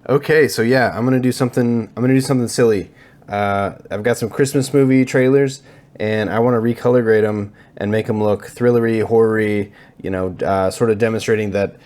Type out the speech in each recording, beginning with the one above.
Okay, so yeah, I'm gonna do something. I'm gonna do something silly. I've got some Christmas movie trailers, and I want to recolor grade them and make them look thrillery, horror-y. Sort of demonstrating that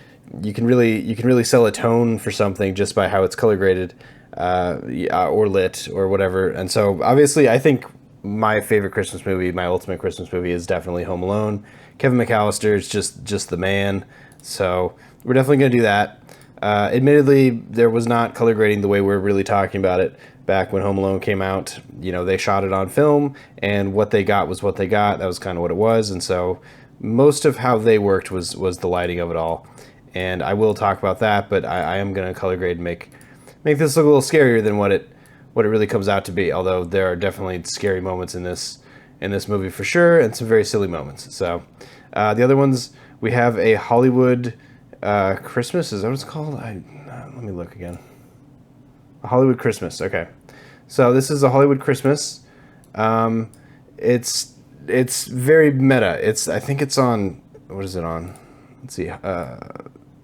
you can really sell a tone for something just by how it's color graded, yeah, or lit or whatever. And so obviously, I think my favorite Christmas movie, my ultimate Christmas movie, is definitely Home Alone. Kevin McAllister is just the man. So we're definitely gonna do that. Admittedly, there was not color grading the way we're really talking about it back when Home Alone came out. They shot it on film, and what they got was what they got. That was kind of what it was, and so most of how they worked was the lighting of it all. And I will talk about that, but I am going to color grade and make this look a little scarier than what it really comes out to be. Although there are definitely scary moments in this movie for sure, and some very silly moments. So the other ones, we have a Hollywood Christmas. Is that what it's called? Let me look again. A Hollywood Christmas. Okay, so this is a Hollywood Christmas. Um, it's very meta. I think it's on, what is it on? Let's see.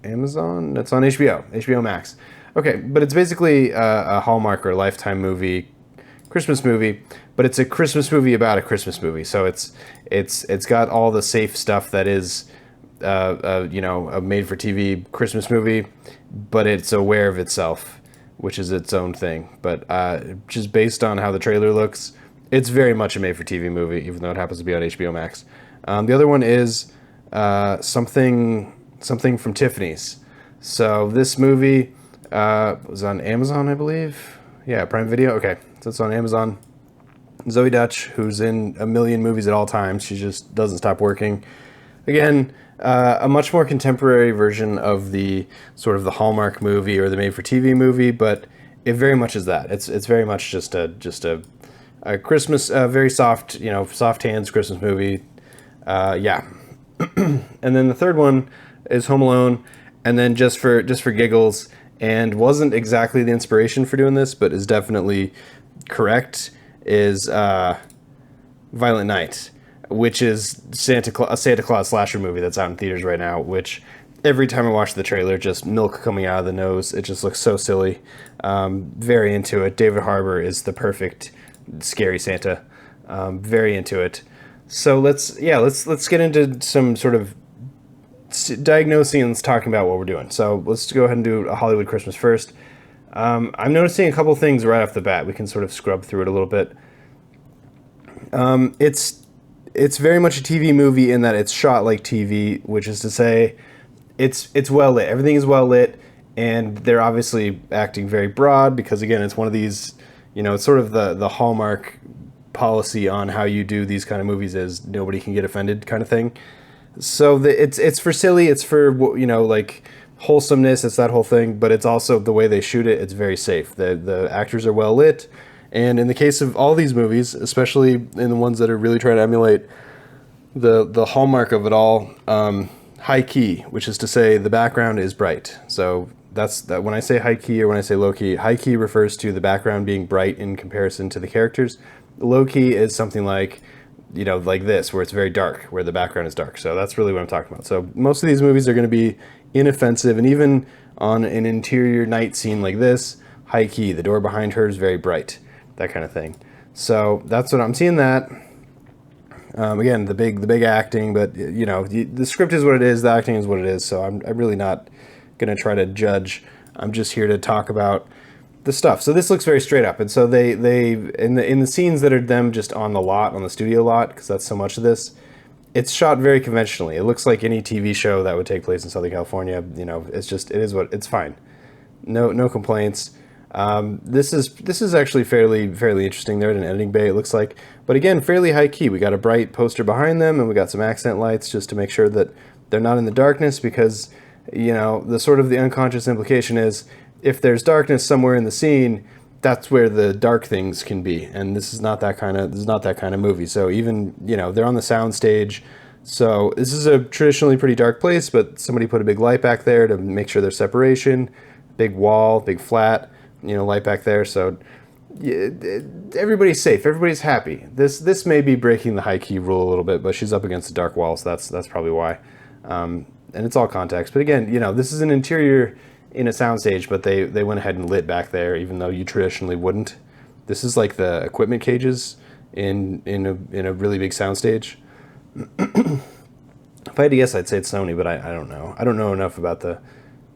Amazon. It's on HBO Max. Okay, but it's basically a Hallmark or Lifetime movie, Christmas movie, but it's a Christmas movie about a Christmas movie. So it's got all the safe stuff that is a made-for-TV Christmas movie, but it's aware of itself, which is its own thing. But just based on how the trailer looks, it's very much a made-for-TV movie, even though it happens to be on HBO Max. The other one is something from Tiffany's. So this movie was on Amazon, I believe. Yeah, Prime Video. Okay, so it's on Amazon. Zoe Dutch, who's in a million movies at all times, she just doesn't stop working. Again, a much more contemporary version of the sort of the Hallmark movie or the made-for-TV movie, but it very much is that. It's very much just a Christmas, very soft, soft hands Christmas movie. Yeah. And then the third one is Home Alone, and then just for giggles, and wasn't exactly the inspiration for doing this, but is definitely correct, is Violent Night, which is a Santa Claus slasher movie that's out in theaters right now, which every time I watch the trailer, just milk coming out of the nose. It just looks so silly. Very into it. David Harbour is the perfect scary Santa. Very into it. So let's get into some sort of diagnosing and let's talk about what we're doing. So let's go ahead and do a Hollywood Christmas first. I'm noticing a couple things right off the bat. We can sort of scrub through it a little bit. It's very much a TV movie in that it's shot like TV, which is to say, it's well lit. Everything is well lit, and they're obviously acting very broad because again, it's one of these. It's sort of the Hallmark policy on how you do these kind of movies is nobody can get offended kind of thing. So it's for silly, it's for like wholesomeness, it's that whole thing, but it's also the way they shoot it. It's very safe. The actors are well lit, and in the case of all these movies, especially in the ones that are really trying to emulate the hallmark of it all, high key, which is to say the background is bright. So that's that. When I say high key or when I say low key, high key refers to the background being bright in comparison to the characters. Low key is something like like this, where it's very dark, where the background is dark. So that's really what I'm talking about. So most of these movies are going to be inoffensive, and even on an interior night scene like this, high key, the door behind her is very bright, that kind of thing. So that's what I'm seeing that. Again, the big acting, but the script is what it is, the acting is what it is. So I'm really not going to try to judge. I'm just here to talk about the stuff. So this looks very straight up, and so they in the scenes that are them just on the studio lot, because that's so much of this, it's shot very conventionally. It looks like any TV show that would take place in Southern California. It's fine. No complaints. This is actually fairly interesting. They're in an editing bay, it looks like, but again, fairly high key. We got a bright poster behind them, and we got some accent lights just to make sure that they're not in the darkness, because the sort of the unconscious implication is, if there's darkness somewhere in the scene, that's where the dark things can be. And this is not that kind of movie. So even, they're on the sound stage. So this is a traditionally pretty dark place, but somebody put a big light back there to make sure there's separation, big wall, big flat, light back there. So everybody's safe. Everybody's happy. This may be breaking the high key rule a little bit, but she's up against a dark wall. So that's probably why. And it's all context. But again, this is an interior in a soundstage, but they went ahead and lit back there, even though you traditionally wouldn't. This is like the equipment cages in a really big soundstage. If I had to guess, I'd say it's Sony, but I don't know. I don't know enough about the.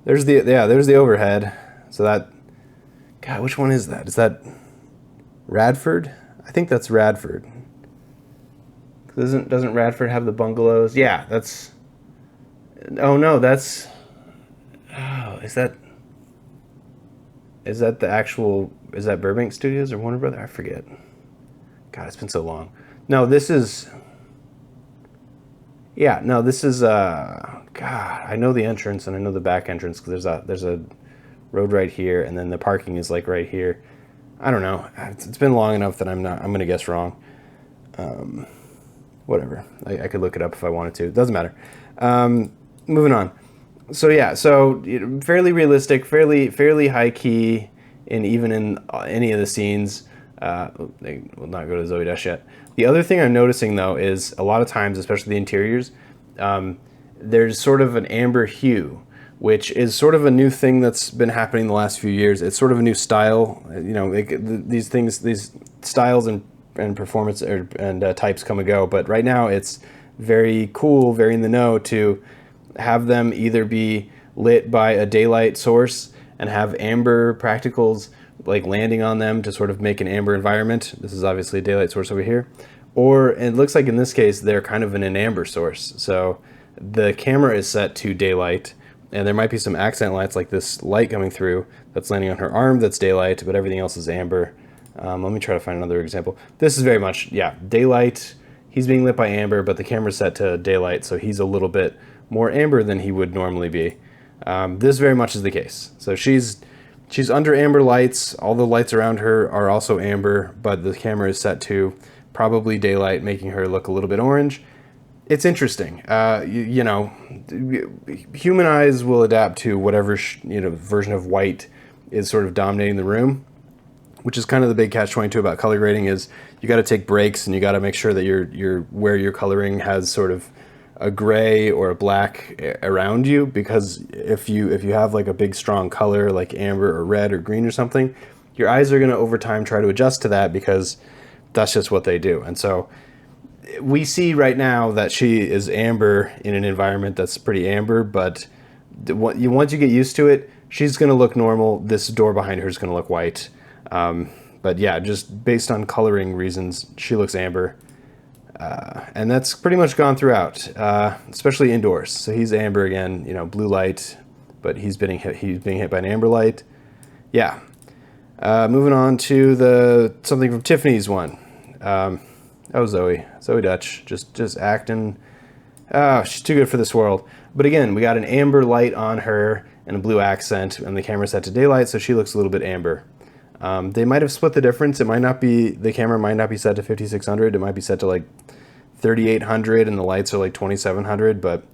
There's the overhead. So that, God, which one is that? Is that Radford? I think that's Radford. Doesn't Radford have the bungalows? Yeah, that's. Oh no, that's. Oh, is that the actual? Is that Burbank Studios or Warner Brothers? I forget. God, it's been so long. No, this is. Yeah, no, this is. God, I know the entrance and I know the back entrance because there's a road right here, and then the parking is like right here. I don't know. It's been long enough that I'm gonna guess wrong. Whatever. I could look it up if I wanted to. It doesn't matter. Moving on. So yeah, fairly realistic, fairly high key, and even in any of the scenes, they will not go to Zoe Dash yet. The other thing I'm noticing though is a lot of times, especially the interiors, there's sort of an amber hue, which is sort of a new thing that's been happening the last few years. It's sort of a new style. You know, these things, these styles and performance and types come and go, but right now it's very cool, very in the know to have them either be lit by a daylight source and have amber practicals like landing on them to sort of make an amber environment. This is obviously a daylight source over here. Or it looks like in this case, they're kind of in an amber source. So the camera is set to daylight, and there might be some accent lights like this light coming through that's landing on her arm that's daylight, but everything else is amber. Let me try to find another example. This is very much, yeah, daylight. He's being lit by amber, but the camera's set to daylight, so he's a little bit more amber than he would normally be. This very much is the case. So she's under amber lights. All the lights around her are also amber, but the camera is set to probably daylight, making her look a little bit orange. It's interesting. You know, human eyes will adapt to whatever version of white is sort of dominating the room, which is kind of the big catch-22 about color grading. Is you got to take breaks and you got to make sure that you're where your coloring has sort of a gray or a black around you, because if you have like a big strong color like amber or red or green or something, your eyes are going to over time try to adjust to that because that's just what they do. And so we see right now that she is amber in an environment that's pretty amber, but once you get used to it, she's going to look normal. This door behind her is going to look white. But yeah, just based on coloring reasons, she looks amber. And that's pretty much gone throughout, especially indoors. So he's amber again, you know, blue light, but he's being hit by an amber light. Yeah. Moving on to something from Tiffany's one. Zoe Dutch, just acting. She's too good for this world. But again, we got an amber light on her and a blue accent, and the camera's set to daylight, so she looks a little bit amber. They might have split the difference. The camera might not be set to 5600. It might be set to like 3800 and the lights are like 2700, but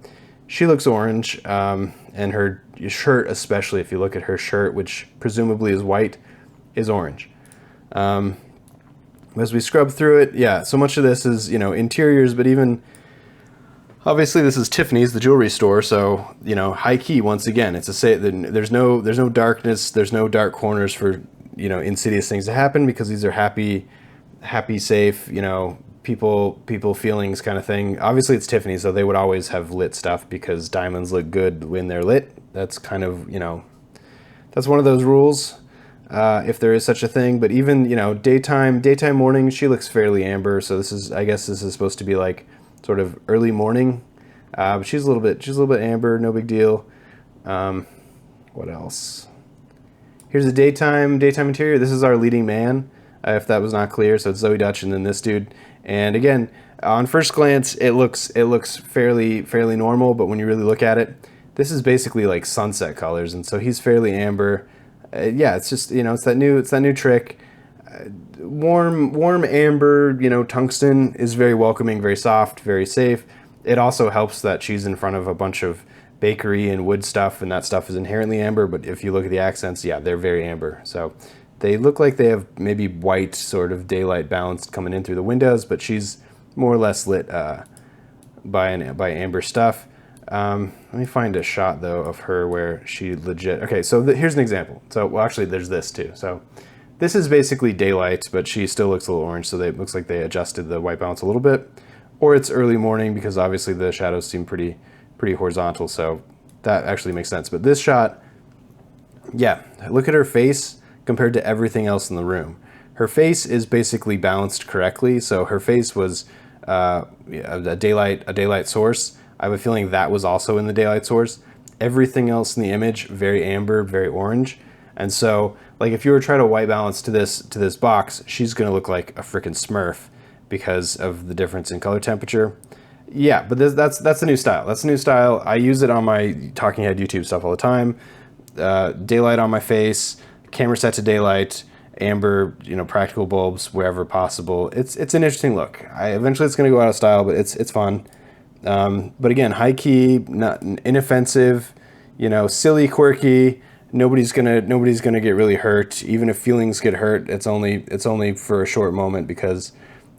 she looks orange. And her shirt, especially if you look at her shirt, which presumably is white, is orange. As we scrub through it, yeah, so much of this is, you know, interiors, but even obviously this is Tiffany's, the jewelry store. So, you know, high key, once again, there's no darkness. There's no dark corners for, you know, insidious things to happen, because these are happy, safe, you know, people feelings kind of thing. Obviously it's Tiffany, so they would always have lit stuff because diamonds look good when they're lit. That's kind of, you know, that's one of those rules, if there is such a thing. But even, you know, daytime, morning, she looks fairly amber. So I guess this is supposed to be like sort of early morning. But she's a little bit amber, no big deal. What else? Here's a daytime interior. This is our leading man, if that was not clear. So it's Zoe Dutch and then this dude. And again, on first glance, it looks fairly normal, but when you really look at it, this is basically like sunset colors, and so he's fairly amber. Yeah, it's just, you know, it's that new trick. Warm amber, you know, tungsten is very welcoming, very soft, very safe. It also helps that she's in front of a bunch of bakery and wood stuff, and that stuff is inherently amber, but if you look at the accents, yeah, they're very amber. So they look like they have maybe white sort of daylight balanced coming in through the windows, but she's more or less lit by amber stuff. Let me find a shot though of her where she legit. Okay, so here's an example. So well, actually, there's this too. So this is basically daylight, but she still looks a little orange. So it looks like they adjusted the white balance a little bit, or it's early morning because obviously the shadows seem pretty horizontal. So that actually makes sense. But this shot, yeah, look at her face compared to everything else in the room. Her face is basically balanced correctly. So her face was a daylight source. I have a feeling that was also in the daylight source. Everything else in the image, very amber, very orange. And so, like, if you were trying to white balance to this box, she's gonna look like a freaking Smurf because of the difference in color temperature. Yeah, but that's a new style. That's a new style. I use it on my Talking Head YouTube stuff all the time. Daylight on my face, camera set to daylight, amber, practical bulbs wherever possible. It's an interesting look. Eventually it's gonna go out of style, but it's fun. But again, high key, not inoffensive, silly, quirky. Nobody's gonna get really hurt. Even if feelings get hurt, it's only for a short moment because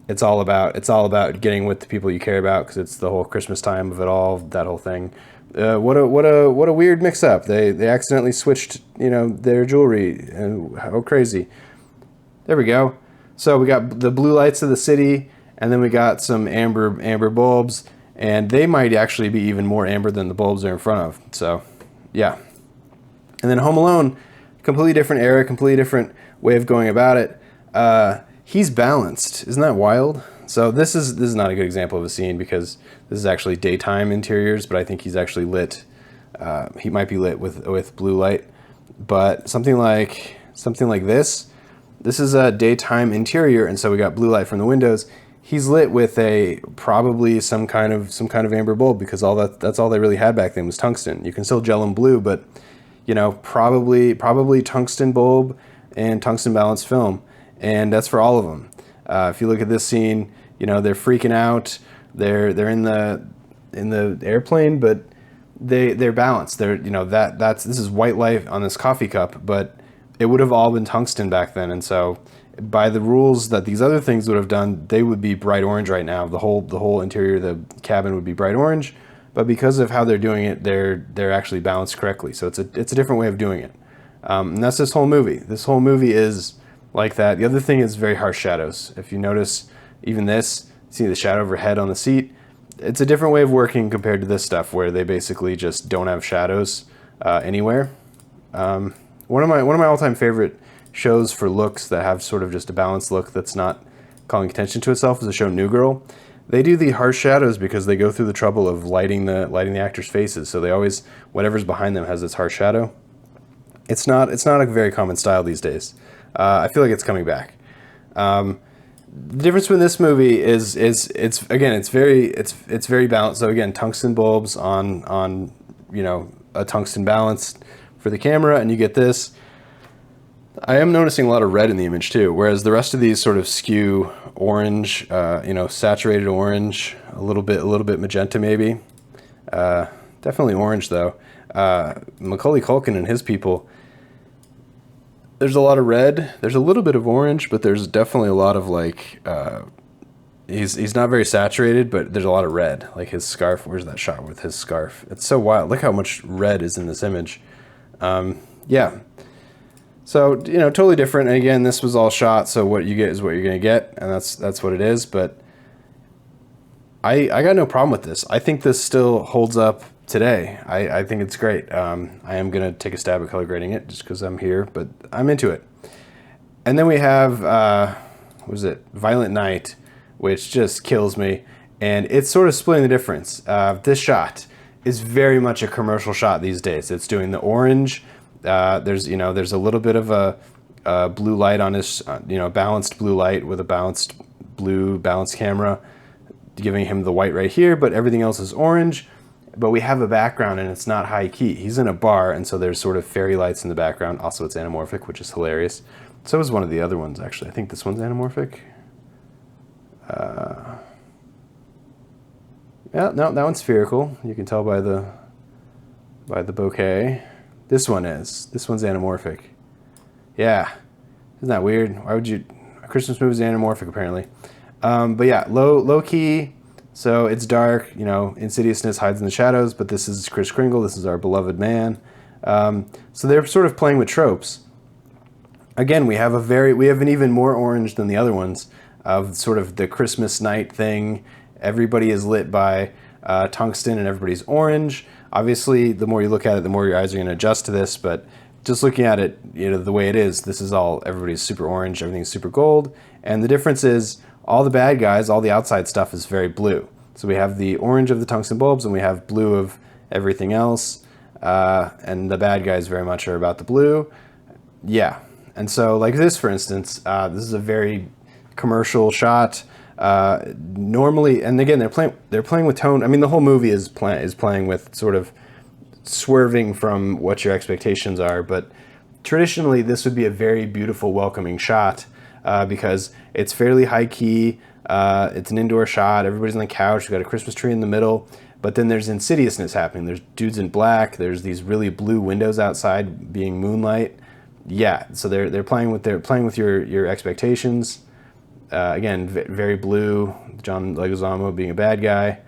it's all about getting with the people you care about because it's the whole Christmas time of it all, that whole thing. What a weird mix up. They accidentally switched their jewelry. How crazy. There we go. So we got the blue lights of the city, and then we got some amber bulbs. And they might actually be even more amber than the bulbs they're in front of. So, yeah. And then Home Alone, completely different era, completely different way of going about it. He's balanced. Isn't that wild? So this is not a good example of a scene because this is actually daytime interiors, but I think he's actually lit. He might be lit with blue light. But something like this. This is a daytime interior, and so we got blue light from the windows. He's lit with probably some kind of amber bulb because that's all they really had back then was tungsten. You can still gel them blue, but probably tungsten bulb and tungsten balanced film, and that's for all of them. If you look at this scene, they're freaking out. They're in the airplane, but they're balanced. This is white light on this coffee cup, but it would have all been tungsten back then, and so by the rules that these other things would have done, they would be bright orange right now. The whole interior of the cabin would be bright orange, but because of how they're doing it, they're actually balanced correctly. So it's a different way of doing it, and that's this whole movie. This whole movie is like that. The other thing is very harsh shadows. If you notice, even this, see the shadow of her head on the seat. It's a different way of working compared to this stuff where they basically just don't have shadows anywhere. One of my all-time favorite shows for looks that have sort of just a balanced look that's not calling attention to itself is the show New Girl. They do the harsh shadows because they go through the trouble of lighting the actors' faces. So they always, whatever's behind them has this harsh shadow. It's not a very common style these days. I feel like it's coming back. The difference between this movie is it's very balanced. So again, tungsten bulbs on a tungsten balance for the camera, and you get this. I am noticing a lot of red in the image too, whereas the rest of these sort of skew orange, saturated orange, a little bit magenta maybe. Definitely orange though. Macaulay Culkin and his people, there's a lot of red. There's a little bit of orange, but there's definitely a lot of he's not very saturated, but there's a lot of red. Like his scarf, where's that shot with his scarf? It's so wild. Look how much red is in this image. Yeah. So, totally different. And again, this was all shot, so what you get is what you're going to get, and that's what it is. But I got no problem with this. I think this still holds up today. I think it's great. I am going to take a stab at color grading it just because I'm here, but I'm into it. And then we have, Violent Night, which just kills me. And it's sort of splitting the difference. This shot is very much a commercial shot these days. It's doing the orange. There's a little bit of a blue light on his, balanced blue light with a balanced camera, giving him the white right here, but everything else is orange. But we have a background and it's not high key. He's in a bar, and so there's sort of fairy lights in the background. Also, it's anamorphic, which is hilarious. So is one of the other ones, actually. I think this one's anamorphic. Yeah, no, that one's spherical. You can tell by the bouquet. This one's anamorphic. Yeah, isn't that weird? Why would you? A Christmas movie is anamorphic apparently. But yeah, low key, So it's dark, you know, insidiousness hides in the shadows, but this is Kris Kringle, this is our beloved man. So they're sort of playing with tropes. Again, we have an even more orange than the other ones of sort of the Christmas night thing. Everybody is lit by tungsten and everybody's orange. Obviously, the more you look at it, the more your eyes are going to adjust to this, but just looking at it, you know, the way it is, this is all, everybody's super orange, everything's super gold. And the difference is all the bad guys, all the outside stuff is very blue. So we have the orange of the tungsten bulbs and we have blue of everything else. And the bad guys very much are about the blue. Yeah. And so like this, for instance, this is a very commercial shot. Normally, and again, they're playing with tone. I mean, the whole movie is playing with sort of swerving from what your expectations are. But traditionally, this would be a very beautiful, welcoming shot because it's fairly high key. It's an indoor shot. Everybody's on the couch. We've got a Christmas tree in the middle. But then there's insidiousness happening. There's dudes in black. There's these really blue windows outside being moonlight. Yeah, so they're playing with your expectations. Again, very blue. John Leguizamo being a bad guy.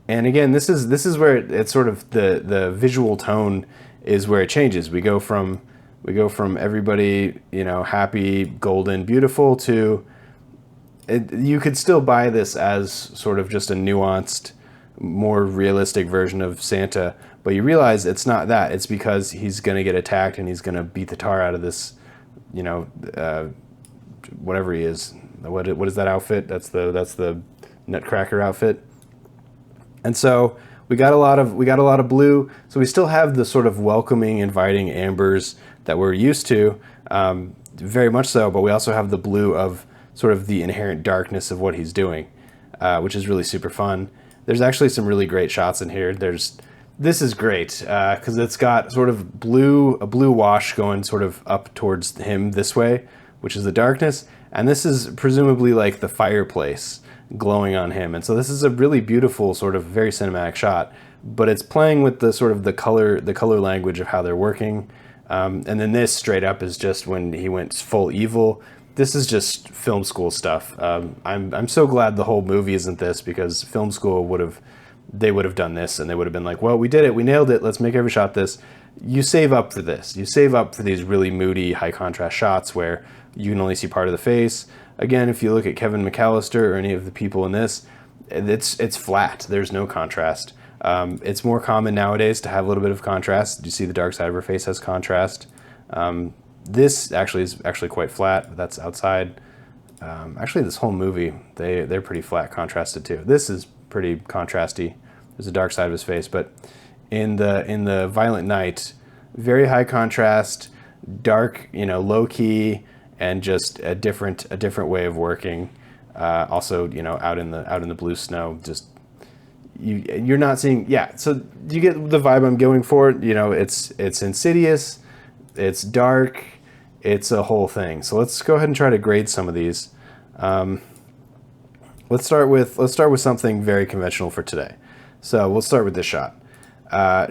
And again, this is where it's sort of the visual tone is where it changes. We go from everybody, you know, happy, golden, beautiful to you could still buy this as sort of just a nuanced, more realistic version of Santa, but you realize it's not that. It's because he's going to get attacked and he's going to beat the tar out of this, you know, whatever he is. What is that outfit? That's the Nutcracker outfit. And so we got a lot of blue. So we still have the sort of welcoming, inviting ambers that we're used to, very much so. But we also have the blue of sort of the inherent darkness of what he's doing, which is really super fun. There's actually some really great shots in here. This is great because it's got sort of a blue wash going sort of up towards him this way, which is the darkness. And this is presumably like the fireplace glowing on him. And so this is a really beautiful sort of very cinematic shot, but it's playing with the sort of the color language of how they're working. And then this straight up is just when he went full evil. This is just film school stuff. I'm so glad the whole movie isn't this, because film school would have done this and they would have been like, well, we did it, we nailed it, let's make every shot this. You save up for this. You save up for these really moody, high contrast shots where you can only see part of the face. Again, if you look at Kevin McAllister or any of the people in this, it's flat. There's no contrast. It's more common nowadays to have a little bit of contrast. You see the dark side of her face has contrast. This actually is quite flat. But that's outside. Actually, this whole movie, they're pretty flat contrasted too. This is pretty contrasty. There's a dark side of his face, but in the Violent Night, very high contrast, dark, you know, low key, and just a different way of working. Also, you know, out in the blue snow, just you're not seeing. Yeah, so you get the vibe I'm going for. You know, it's insidious, it's dark, it's a whole thing. So let's go ahead and try to grade some of these. Let's start with something very conventional for today. So we'll start with this shot. A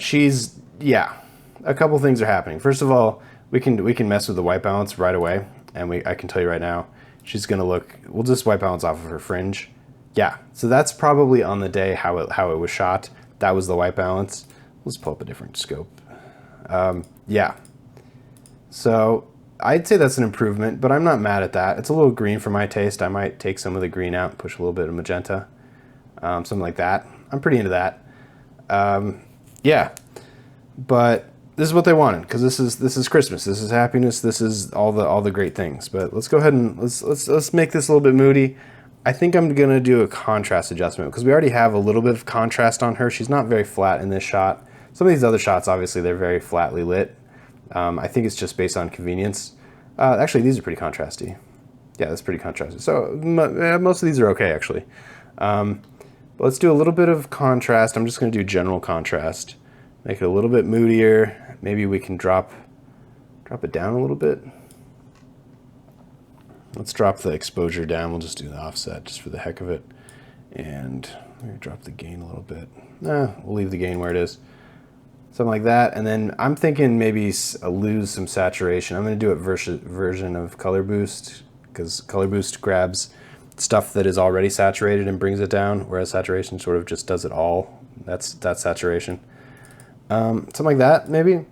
couple things are happening. First of all, we can mess with the white balance right away, and I can tell you right now, she's gonna look. We'll just white balance off of her fringe. Yeah, so that's probably on the day how it was shot. That was the white balance. Let's pull up a different scope. Yeah. So I'd say that's an improvement, but I'm not mad at that. It's a little green for my taste. I might take some of the green out and push a little bit of magenta, something like that. I'm pretty into that. Yeah, but this is what they wanted, because this is Christmas. This is happiness. This is all the great things. But let's go ahead and let's make this a little bit moody. I think I'm gonna do a contrast adjustment because we already have a little bit of contrast on her. She's not very flat in this shot. Some of these other shots, obviously, they're very flatly lit. I think it's just based on convenience. Actually, these are pretty contrasty. Yeah, that's pretty contrasty. So most of these are okay, actually. But let's do a little bit of contrast. I'm just going to do general contrast. Make it a little bit moodier. Maybe we can drop it down a little bit. Let's drop the exposure down. We'll just do the offset just for the heck of it. And maybe drop the gain a little bit. We'll leave the gain where it is. Something like that. And then I'm thinking maybe lose some saturation. I'm going to do it version of color boost, because color boost grabs stuff that is already saturated and brings it down, whereas saturation sort of just does it all. That's saturation. Something like that, maybe.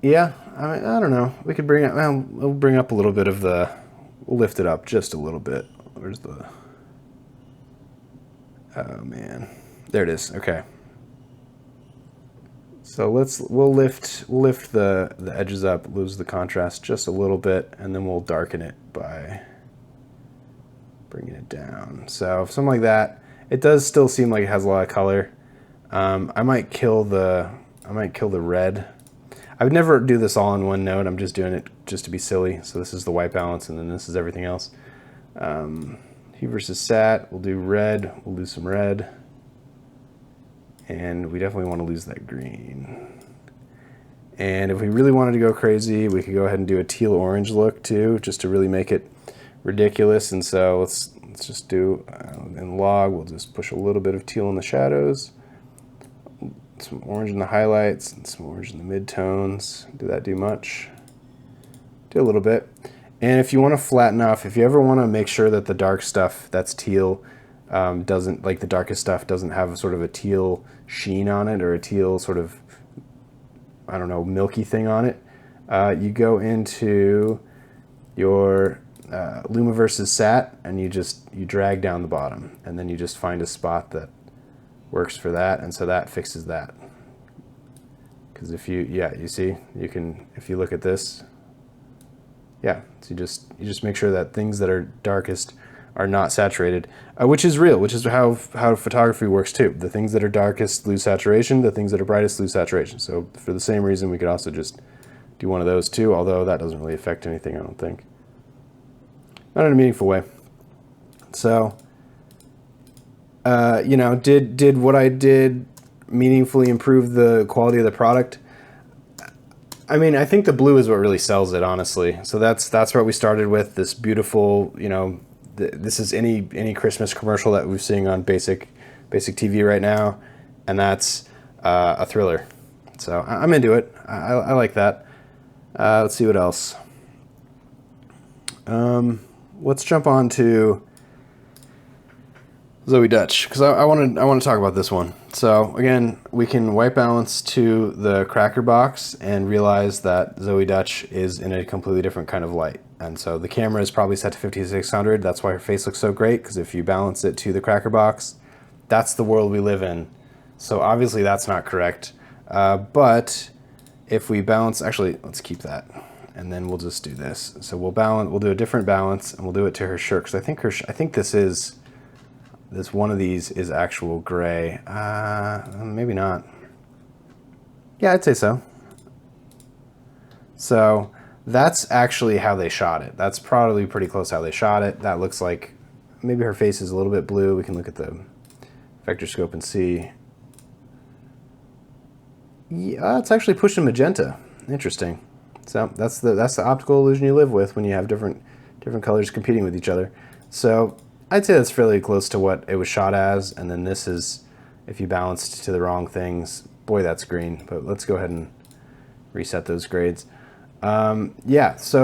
Yeah, I don't know. We could bring up. Well, we'll bring up a little bit of the. We'll lift it up just a little bit. Where's the? Oh man, there it is. Okay. So we'll lift the edges up, lose the contrast just a little bit, and then we'll darken it by bringing it down. So something like that. It does still seem like it has a lot of color. I might kill the red. I would never do this all in one note. I'm just doing it just to be silly. So this is the white balance, and then this is everything else. Hue versus sat. We'll do red. We'll lose some red. And we definitely want to lose that green. And if we really wanted to go crazy, we could go ahead and do a teal orange look too, just to really make it ridiculous. And so let's just do in log, we'll just push a little bit of teal in the shadows, some orange in the highlights, and some orange in the midtones. Did that do much? Do a little bit. And if you want to flatten off, if you ever want to make sure that the dark stuff that's teal doesn't, like the darkest stuff doesn't have a sort of a teal sheen on it or a teal sort of, I don't know, milky thing on it, you go into your Luma versus sat and you drag down the bottom, and then you just find a spot that works for that, and so that fixes that. Because if you see, you can, if you look at this, so you just make sure that things that are darkest are not saturated, which is real, which is how photography works too. The things that are darkest lose saturation, the things that are brightest lose saturation. So for the same reason, we could also just do one of those too, although that doesn't really affect anything, I don't think. Not in a meaningful way. So, did what I did meaningfully improve the quality of the product? I mean, I think the blue is what really sells it, honestly. So that's what we started with, this beautiful, this is any Christmas commercial that we're seeing on basic TV right now, and that's a thriller. So I'm into it. I like that. Let's see what else. Let's jump on to Zoe Dutch, because I want to talk about this one. So again, we can white balance to the cracker box and realize that Zoe Dutch is in a completely different kind of light. And so the camera is probably set to 5600. That's why her face looks so great, because if you balance it to the cracker box, that's the world we live in. So obviously that's not correct. But if we balance, actually, let's keep that. And then we'll just do this. So we'll do a different balance, and we'll do it to her shirt, because I think this one of these is actual gray. Maybe not. Yeah, I'd say so. So that's actually how they shot it. That's probably pretty close how they shot it. That looks like maybe her face is a little bit blue. We can look at the vector scope and see. Yeah, it's actually pushed in magenta. Interesting. So that's the optical illusion you live with when you have different colors competing with each other. So I'd say that's fairly close to what it was shot as, and then this is, if you balanced to the wrong things, boy, that's green. But let's go ahead and reset those grades. So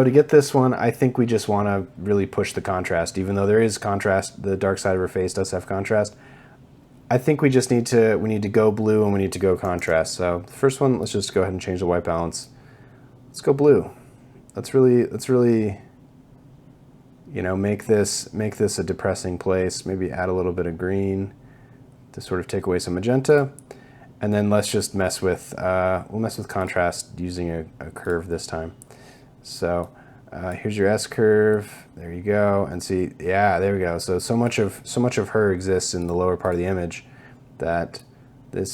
to get this one, I think we just want to really push the contrast, even though there is contrast. The dark side of her face does have contrast. I think we need to go blue, and we need to go contrast. So the first one, let's just go ahead and change the white balance. Let's go blue. Let's really make this a depressing place. Maybe add a little bit of green to sort of take away some magenta, and then let's just mess with we'll mess with contrast using a curve this time. So here's your S curve. There you go, and see, yeah, there we go. So much of her exists in the lower part of the image that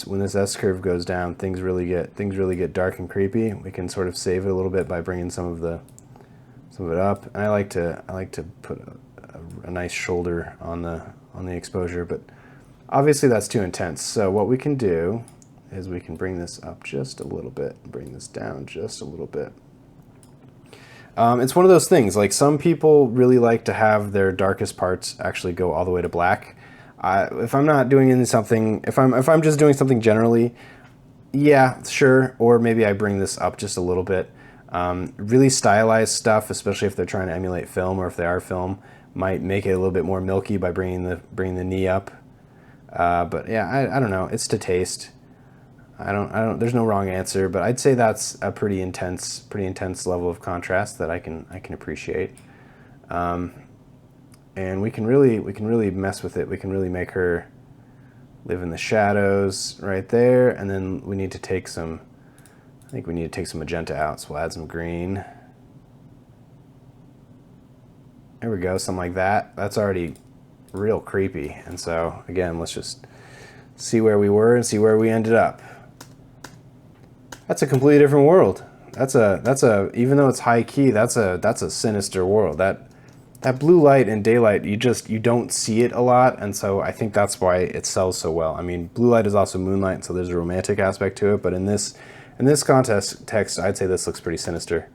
when this S curve goes down, things really get dark and creepy. We can sort of save it a little bit by bringing some of it up, and I like to put a nice shoulder on the exposure, but obviously that's too intense. So what we can do is we can bring this up just a little bit, bring this down just a little bit. It's one of those things, like some people really like to have their darkest parts actually go all the way to black. If I'm not doing something, if I'm just doing something generally, yeah, sure, or maybe I bring this up just a little bit. Really stylized stuff, especially if they're trying to emulate film or if they are film, might make it a little bit more milky by bringing the knee up. But yeah, I don't know. It's to taste. I don't. There's no wrong answer, but I'd say that's a pretty intense level of contrast that I can appreciate. And we can really mess with it. We can really make her live in the shadows right there, and then we need to take some. I think we need to take some magenta out, so we'll add some green. There we go, something like that. That's already real creepy. And so again, let's just see where we were and see where we ended up. That's a completely different world. That's a even though it's high key, that's a sinister world. That blue light and daylight, you don't see it a lot, and so I think that's why it sells so well. I mean, blue light is also moonlight, so there's a romantic aspect to it, but in this context, I'd say this looks pretty sinister.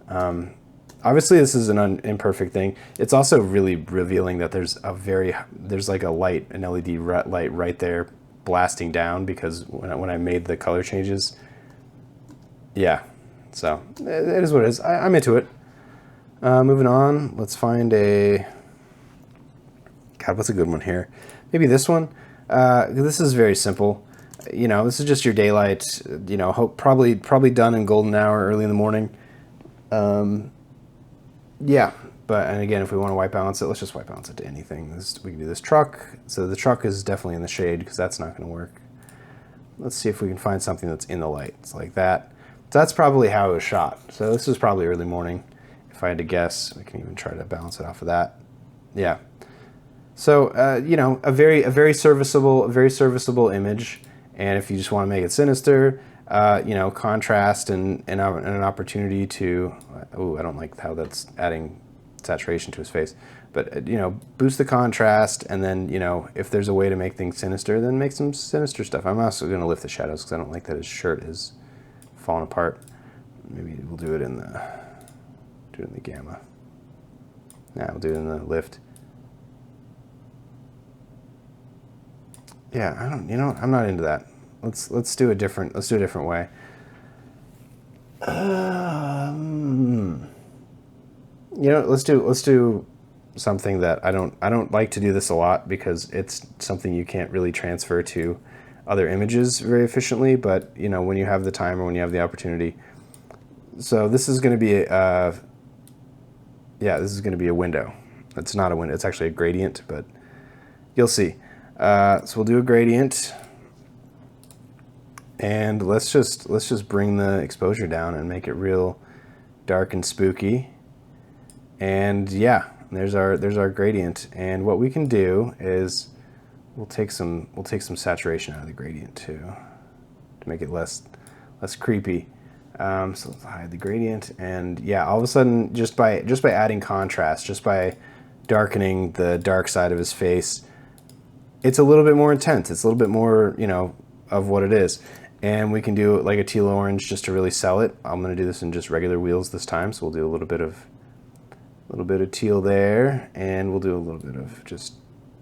Obviously, this is an imperfect thing. It's also really revealing that there's like an LED light right there blasting down, because when I made the color changes, yeah. So it is what it is. I'm into it. Moving on, let's find God, what's a good one here? Maybe this one. This is very simple. You know, this is just your daylight. You know, probably done in golden hour, early in the morning. Yeah, and again, if we want to white balance it, let's just white balance it to anything. We can do this truck. So the truck is definitely in the shade because that's not going to work. Let's see if we can find something that's in the light. It's like that. So that's probably how it was shot. So this is probably early morning. If I had to guess, we can even try to balance it off of that. Yeah. So you know, a very serviceable image. And if you just want to make it sinister, you know, contrast and an opportunity to, oh, I don't like how that's adding saturation to his face, but you know, boost the contrast, and then, you know, if there's a way to make things sinister, then make some sinister stuff. I'm also going to lift the shadows because I don't like that his shirt is falling apart. Maybe we'll do it in the gamma. Nah, we'll do it in the lift. Yeah, I'm not into that. Let's do a different way. You know, let's do something that I don't like to do this a lot because it's something you can't really transfer to other images very efficiently, but you know, when you have the time or when you have the opportunity. So this is going to be this is going to be a window. It's not a window, it's actually a gradient, but you'll see. So we'll do a gradient, and let's just bring the exposure down and make it real dark and spooky. And yeah, there's our gradient. And what we can do is we'll take some saturation out of the gradient too, to make it less creepy. So let's hide the gradient, and yeah, all of a sudden, just by adding contrast, just by darkening the dark side of his face, it's a little bit more intense. It's a little bit more, you know, of what it is. And we can do like a teal orange just to really sell it. I'm going to do this in just regular wheels this time, so we'll do a little bit of teal there, and we'll do a little bit of just,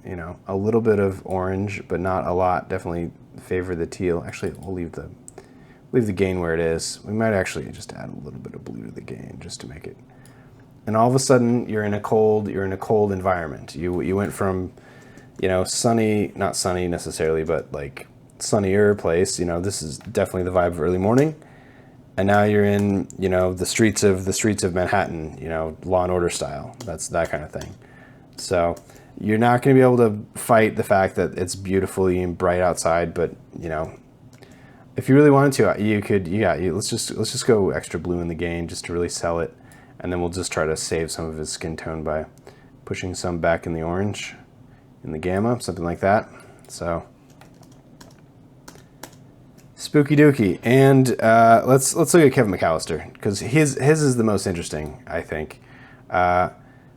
you know, a little bit of orange, but not a lot. Definitely favor the teal. Actually, we'll leave the gain where it is. We might actually just add a little bit of blue to the gain just to make it. And all of a sudden, you're in a cold environment. You went from, you know, sunny, not sunny necessarily, but like sunnier place. You know, this is definitely the vibe of early morning. And now you're in, you know, the streets of Manhattan, you know, Law and Order style. That's that kind of thing. So you're not going to be able to fight the fact that it's beautifully and bright outside, but you know, if you really wanted to, you could. Yeah, let's just go extra blue in the gain just to really sell it, and then we'll just try to save some of his skin tone by pushing some back in the orange, in the gamma, something like that. So spooky dooky. And let's look at Kevin McAllister, because his is the most interesting, I think.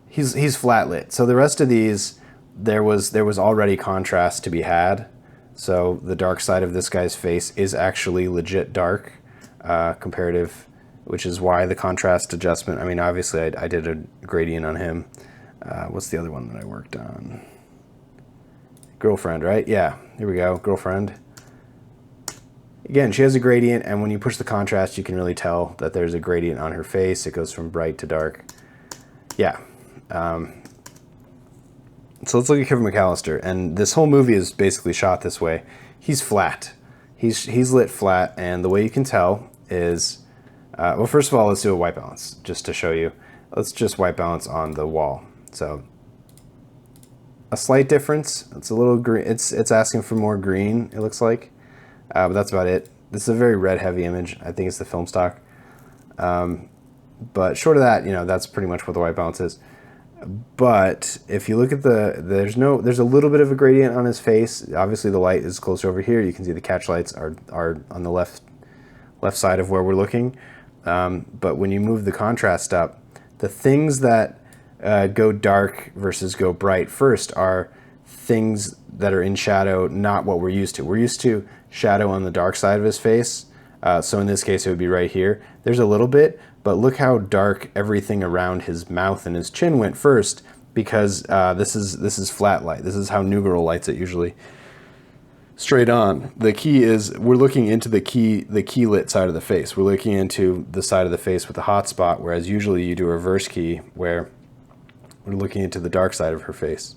He's flat lit. So the rest of these, there was already contrast to be had. So the dark side of this guy's face is actually legit dark, comparative, which is why the contrast adjustment. I mean, obviously I did a gradient on him. What's the other one that I worked on? Girlfriend, right? Yeah, here we go, Girlfriend. again, she has a gradient, and when you push the contrast, you can really tell that there's a gradient on her face. It goes from bright to dark. Yeah. So let's look at Kevin McAllister, and this whole movie is basically shot this way. He's flat. He's lit flat, and the way you can tell is, well, first of all, let's do a white balance just to show you. Let's just white balance on the wall. So a slight difference. It's a little green. It's asking for more green, it looks like, but that's about it. This is a very red heavy image. I think it's the film stock. But short of that, that's pretty much what the white balance is. But if you look at there's a little bit of a gradient on his face. Obviously the light is closer over here. You can see the catch lights are on the left side of where we're looking. But when you move the contrast up, the things that go dark versus go bright first are things that are in shadow, not what we're used to. We're used to shadow on the dark side of his face. So in this case, it would be right here. There's a little bit, but look how dark everything around his mouth and his chin went first, because this is flat light. This is how New Girl lights it usually. Straight on. The key is we're looking into the key lit side of the face. We're looking into the side of the face with the hot spot, whereas usually you do a reverse key where we're looking into the dark side of her face.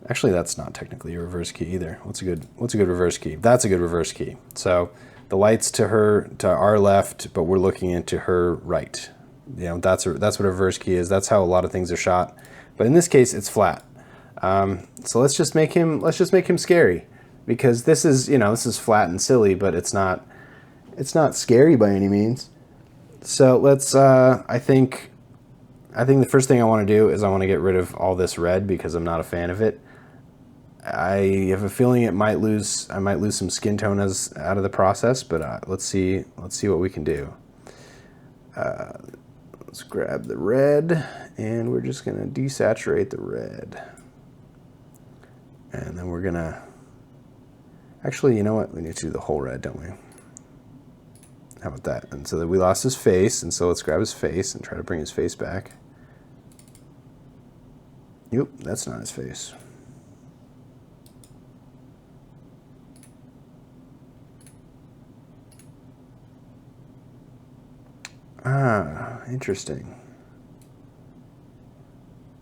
Actually, that's not technically a reverse key either. What's a good reverse key? That's a good reverse key. So the light's to our left, but we're looking into her right. That's what a reverse key is. That's how a lot of things are shot. But in this case, it's flat. So let's just make him scary, because this is flat and silly, but it's not scary by any means. So let's I think the first thing I want to do is I want to get rid of all this red, because I'm not a fan of it. I have a feeling I might lose some skin tone out of the process, but let's see what we can do. Let's grab the red, and we're just gonna desaturate the red, and then we're gonna, actually, you know what? We need to do the whole red, don't we? How about that? And so that we lost his face, and so let's grab his face and try to bring his face back. Yep, that's not his face. Ah, interesting.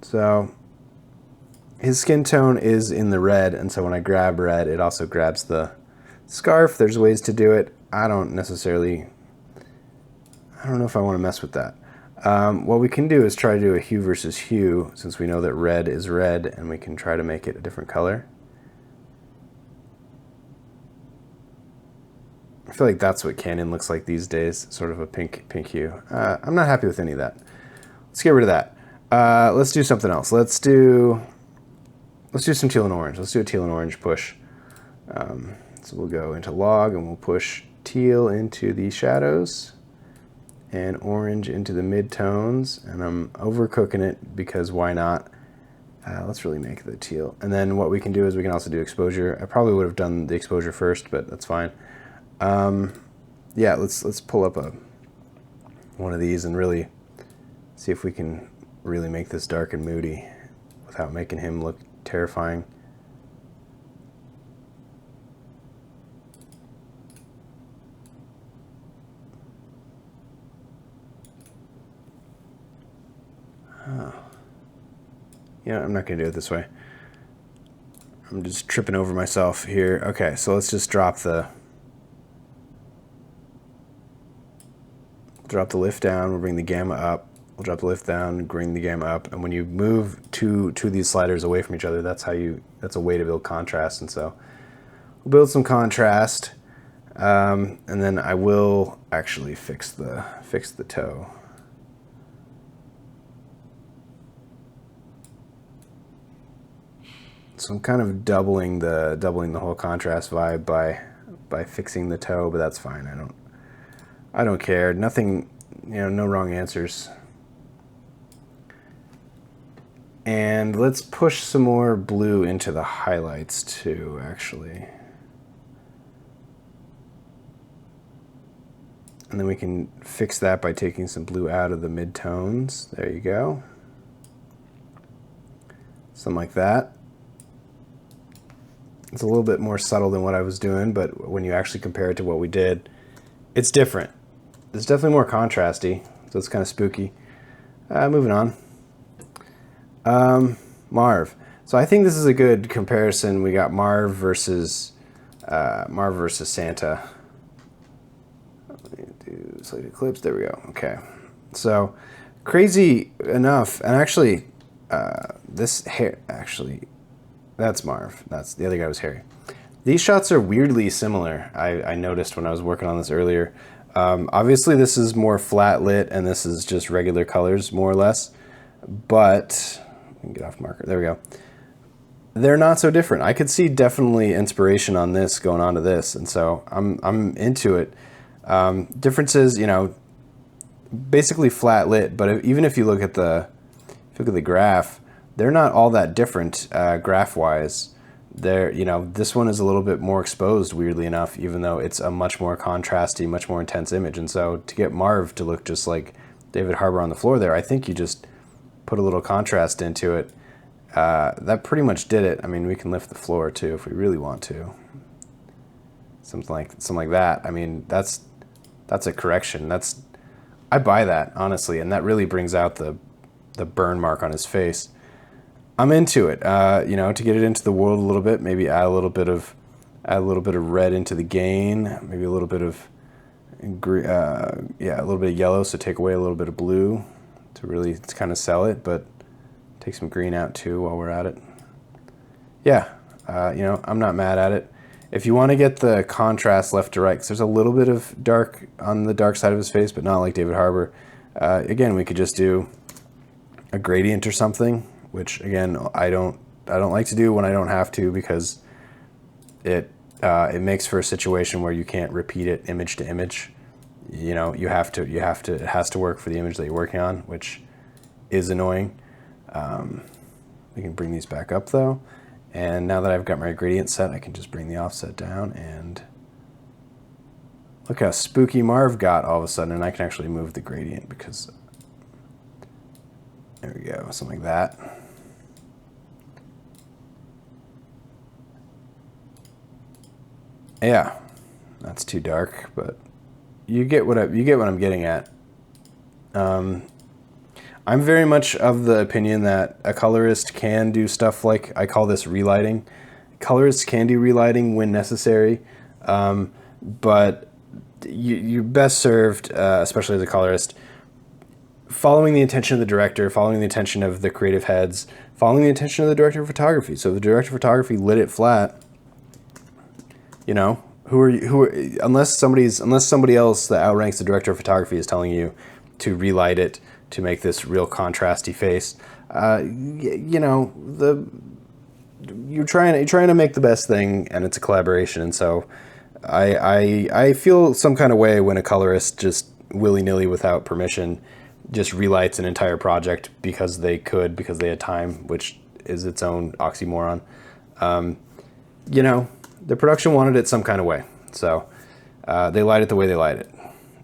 So his skin tone is in the red, and so when I grab red, it also grabs the scarf. There's ways to do it. I don't know if I want to mess with that. What we can do is try to do a hue versus hue, since we know that red is red, and we can try to make it a different color. I feel like that's what Canon looks like these days, sort of a pink hue. I'm not happy with any of that. Let's get rid of that. Let's do something else. Let's do some teal and orange. Let's do a teal and orange push. So we'll go into log, and we'll push teal into the shadows and orange into the mid-tones, and I'm overcooking it because why not? Let's really make the teal. And then what we can do is we can also do exposure. I probably would have done the exposure first, but that's fine. Yeah, let's pull up one of these and really see if we can really make this dark and moody without making him look terrifying. Oh. Yeah, I'm not going to do it this way. I'm just tripping over myself here. Okay, so let's just drop the lift down. We'll bring the gamma up. We'll drop the lift down, bring the gamma up. And when you move two of these sliders away from each other, that's a way to build contrast. And so we'll build some contrast. And then I will actually fix the toe. So I'm kind of doubling the whole contrast vibe by fixing the toe, but that's fine. I don't care. Nothing, no wrong answers. And let's push some more blue into the highlights too, actually. And then we can fix that by taking some blue out of the mid-tones. There you go. Something like that. It's a little bit more subtle than what I was doing, but when you actually compare it to what we did, it's different. It's definitely more contrasty, so it's kind of spooky. Moving on. Marv. So I think this is a good comparison. We got Marv versus Santa. Let me do select eclipse. There we go. Okay. So crazy enough, and actually, this hair actually, that's Marv. That's the other guy was Harry. These shots are weirdly similar. I noticed when I was working on this earlier. Obviously, this is more flat lit, and this is just regular colors, more or less. But we can get off marker. There we go. They're not so different. I could see definitely inspiration on this going on to this, and so I'm into it. Differences, you know, basically flat lit, but even if you look at the graph, they're not all that different graph wise. They're, you know, this one is a little bit more exposed, weirdly enough, even though it's a much more contrasty, much more intense image. And so to get Marv to look just like David Harbour on the floor there, I think you just put a little contrast into it. That pretty much did it. I mean, we can lift the floor too if we really want to. Something like that. I mean, that's a correction. I buy that, honestly, and that really brings out the burn mark on his face. I'm into it. You know, to get it into the world a little bit, maybe add a little bit of red into the gain, maybe a little bit of a little bit of yellow, so take away a little bit of blue to really kind of sell it, but take some green out too while we're at it. Yeah, you know, I'm not mad at it. If you want to get the contrast left to right, because there's a little bit of dark on the dark side of his face, but not like David Harbour. Again, we could just do a gradient or something, which again I don't like to do when I don't have to, because it makes for a situation where you can't repeat it image to image. You know, it has to work for the image that you're working on, which is annoying. We can bring these back up though, and now that I've got my gradient set, I can just bring the offset down, and look how spooky Marv got all of a sudden. And I can actually move the gradient, because there we go, something like that. Yeah, that's too dark, but you get what I'm getting at. I'm very much of the opinion that a colorist can do stuff like, I call this relighting. Colorists can do relighting when necessary, but you're best served, especially as a colorist, following the intention of the director, following the intention of the creative heads, following the intention of the director of photography. So if the director of photography lit it flat, you know, unless somebody else that outranks the director of photography is telling you to relight it to make this real contrasty face, you know, you're trying to make the best thing, and it's a collaboration. And so I feel some kind of way when a colorist just willy-nilly without permission just relights an entire project because they had time, which is its own oxymoron. You know, the production wanted it some kind of way, so they light it the way they light it.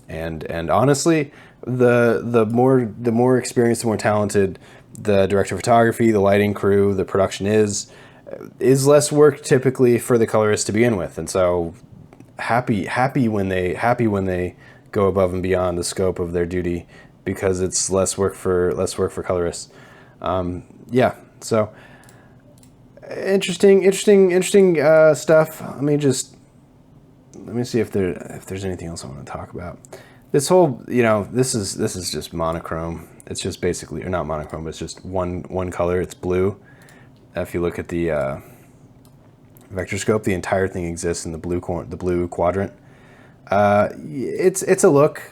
And honestly, the more experienced, the more talented the director of photography, the lighting crew, the production is less work typically for the colorist to begin with. And so happy when they go above and beyond the scope of their duty, because it's less work for colorists. Yeah, so interesting stuff. Let me see if there's anything else I want to talk about. This whole, you know, this is just monochrome. It's just basically, or not monochrome, but it's just one color. It's blue. If you look at the vector scope, the entire thing exists in the blue quadrant. It's a look.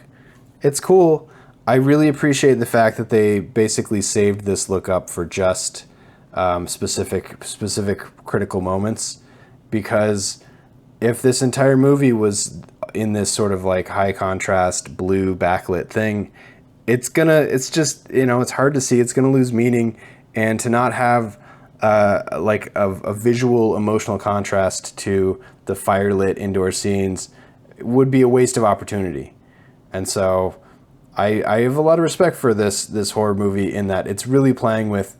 It's cool. I really appreciate the fact that they basically saved this look up for just specific critical moments, because if this entire movie was in this sort of like high contrast blue backlit thing, it's just, you know, it's hard to see. It's gonna lose meaning, and to not have like a visual emotional contrast to the firelit indoor scenes would be a waste of opportunity. And so I have a lot of respect for this horror movie, in that it's really playing with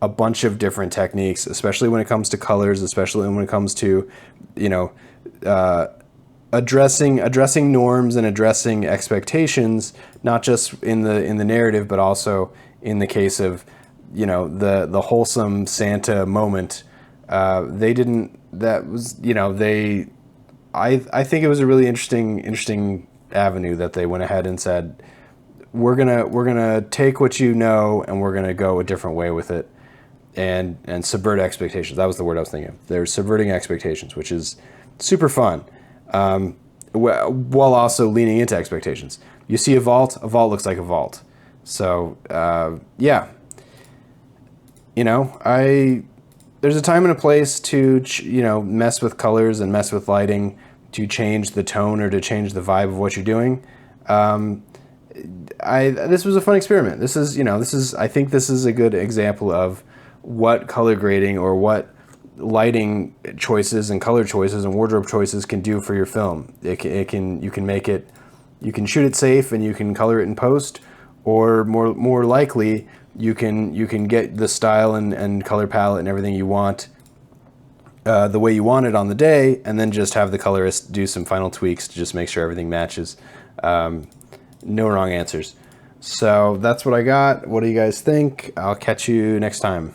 a bunch of different techniques, especially when it comes to colors, especially when it comes to, you know, addressing norms and addressing expectations, not just in the narrative, but also in the case of, you know, the wholesome Santa moment. They didn't. That was, you know, they. I think it was a really interesting avenue that they went ahead and said, we're gonna take what you know and we're gonna go a different way with it, and subvert expectations. That was the word I was thinking of. They're subverting expectations, which is super fun, while also leaning into expectations. You see a vault looks like a vault. So yeah, you know, there's a time and a place to, you know, mess with colors and mess with lighting, to change the tone or to change the vibe of what you're doing. This was a fun experiment. I think this is a good example of what color grading or what lighting choices and color choices and wardrobe choices can do for your film. You can shoot it safe and you can color it in post, or more likely you can get the style and color palette and everything you want the way you want it on the day, and then just have the colorist do some final tweaks to just make sure everything matches. No wrong answers. So that's what I got. What do you guys think? I'll catch you next time.